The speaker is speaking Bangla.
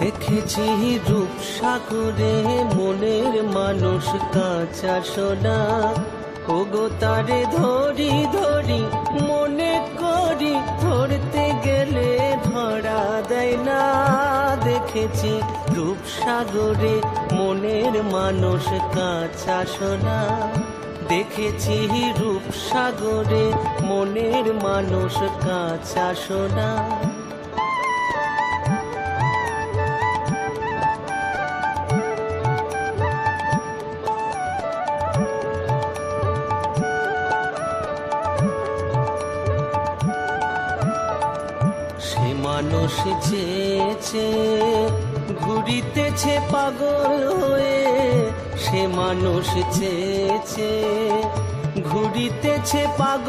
দেখেছি রূপসাগরে মনের মানুষ কাঁচা সোনা, ওগো তারে ধরি ধরি মনে করি ধরতে গেলে ধরা দেয় না। দেখেছি রূপসাগরে মনের মানুষ কাঁচা সোনা, দেখেছি রূপসাগরে মনের মানুষ কাঁচা সোনা। সে মানুষ চেয়েছে ঘুরিতেছে পাগল হয়ে, সে মানুষ চেয়েছে ঘুরিতেছে পাগল।